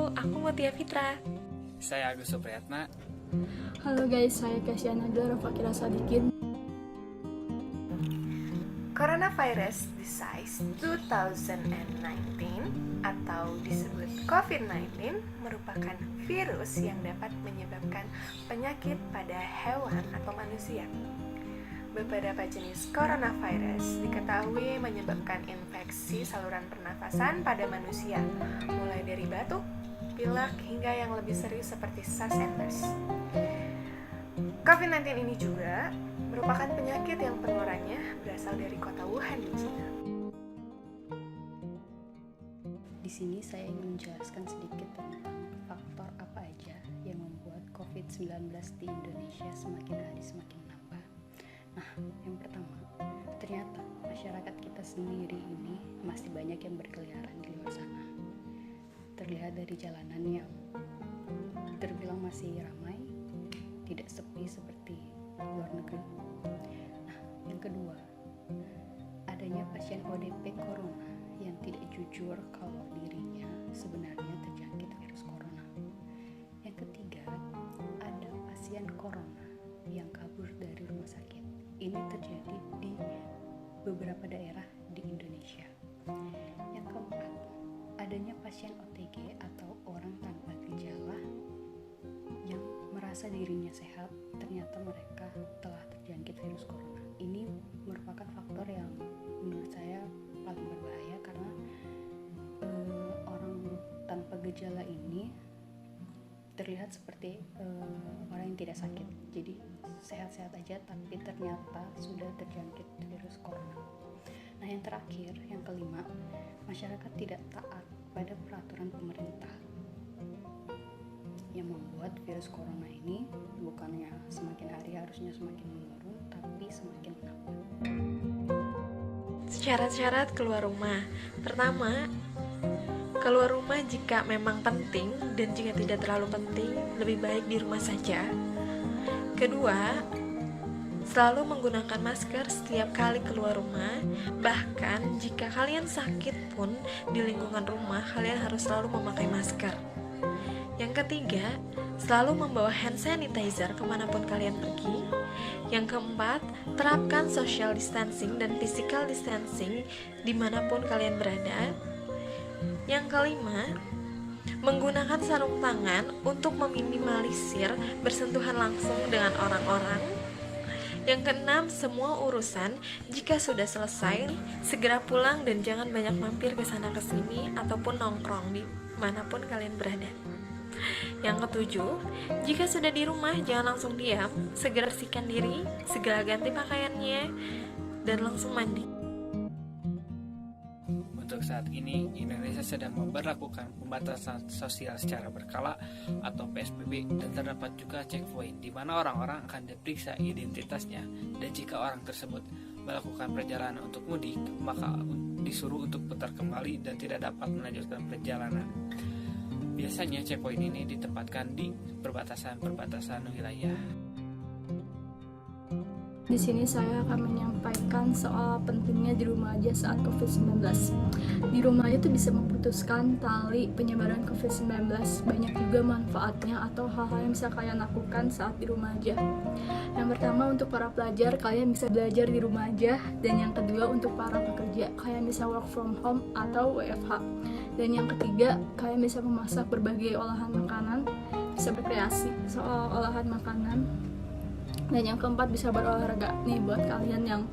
Halo, aku Mutia Fitra. Saya Agus Supriyatna. Halo guys, saya Kasyana Rafakira Sadikin. Coronavirus disease 2019 atau disebut COVID-19 merupakan virus yang dapat menyebabkan penyakit pada hewan atau manusia. Beberapa jenis coronavirus diketahui menyebabkan infeksi saluran pernafasan pada manusia, mulai dari batuk, pilek, hingga yang lebih serius seperti SARS and MERS. COVID-19 ini juga merupakan penyakit yang penularannya berasal dari kota Wuhan di Cina. Di sini saya ingin menjelaskan sedikit tentang faktor apa aja yang membuat COVID-19 di Indonesia semakin hari semakin menambah. Nah, yang pertama, ternyata masyarakat kita sendiri ini masih banyak yang berkeliaran di luar sana. Terlihat dari jalanan yang terbilang masih ramai, tidak sepi seperti luar negeri. Nah, yang kedua, adanya pasien ODP corona yang tidak jujur kalau dirinya sebenarnya terjangkit virus corona. Yang ketiga, ada pasien corona yang kabur dari rumah sakit. Ini terjadi di beberapa daerah di Indonesia. Yang keempat, adanya pasien OTG atau orang tanpa gejala yang merasa dirinya sehat, ternyata mereka telah terjangkit virus corona. Ini merupakan faktor yang menurut saya paling berbahaya karena orang tanpa gejala ini terlihat seperti orang yang tidak sakit, jadi sehat-sehat aja tapi ternyata sudah terjangkit virus corona. Nah, yang terakhir, yang kelima, masyarakat tidak taat pada peraturan pemerintah yang membuat virus corona ini bukannya semakin hari harusnya semakin menurun, tapi semakin menambah. Syarat-syarat keluar rumah. Pertama, keluar rumah jika memang penting, dan jika tidak terlalu penting, lebih baik di rumah saja. Kedua, selalu menggunakan masker setiap kali keluar rumah. Bahkan jika kalian sakit pun di lingkungan rumah, kalian harus selalu memakai masker. Yang ketiga, selalu membawa hand sanitizer kemanapun kalian pergi. Yang keempat, terapkan social distancing dan physical distancing dimanapun kalian berada. Yang kelima, menggunakan sarung tangan untuk meminimalisir bersentuhan langsung dengan orang-orang. Yang keenam, semua urusan jika sudah selesai, segera pulang dan jangan banyak mampir ke sana ke sini ataupun nongkrong di manapun kalian berada. Yang ketujuh, jika sudah di rumah jangan langsung diam, segera bersihkan diri, segera ganti pakaiannya, dan langsung mandi. Untuk saat ini, Indonesia sedang memberlakukan pembatasan sosial secara berkala atau PSBB, dan terdapat juga checkpoint di mana orang-orang akan diperiksa identitasnya, dan jika orang tersebut melakukan perjalanan untuk mudik, maka disuruh untuk putar kembali dan tidak dapat melanjutkan perjalanan. Biasanya checkpoint ini ditempatkan di perbatasan wilayah. Di sini saya akan menyampaikan soal pentingnya di rumah aja saat COVID-19. Di rumah aja tuh bisa memutuskan tali penyebaran COVID-19. Banyak juga manfaatnya atau hal-hal yang bisa kalian lakukan saat di rumah aja. Yang pertama, untuk para pelajar, kalian bisa belajar di rumah aja. Dan yang kedua, untuk para pekerja, kalian bisa work from home atau WFH. Dan yang ketiga, kalian bisa memasak berbagai olahan makanan, bisa berkreasi soal olahan makanan. Dan yang keempat, bisa berolahraga. Nih buat kalian yang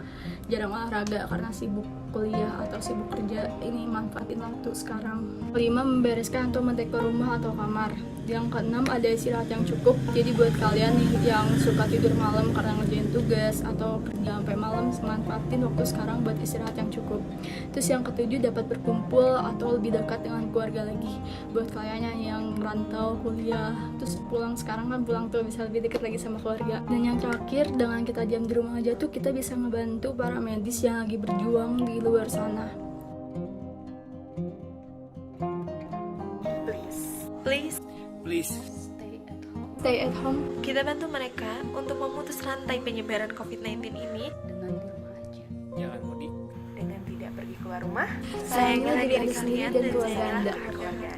jarang olahraga karena sibuk kuliah atau sibuk kerja, ini manfaatin waktu sekarang. Kelima, membereskan atau mendekor rumah atau kamar. Yang keenam, ada istirahat yang cukup. Jadi buat kalian nih yang suka tidur malam karena ngerjain tugas atau kerja sampai malam, manfaatin waktu sekarang buat istirahat yang cukup. Terus yang ketujuh, dapat berkumpul atau lebih dekat dengan keluarga lagi. Buat kalian yang merantau kuliah, terus pulang sekarang kan pulang tuh bisa lebih dekat lagi sama keluarga. Dan yang terakhir, dengan kita diam di rumah aja tuh kita bisa ngebantu para medis yang lagi berjuang di luar sana. Please Stay at home. Kita bantu mereka untuk memutus rantai penyebaran COVID-19 ini Dengan di rumah aja. jangan mudik. Dengan tidak pergi keluar rumah, Sayangilah diri kalian dan keluarga sayangilah Anda. keluarga Anda.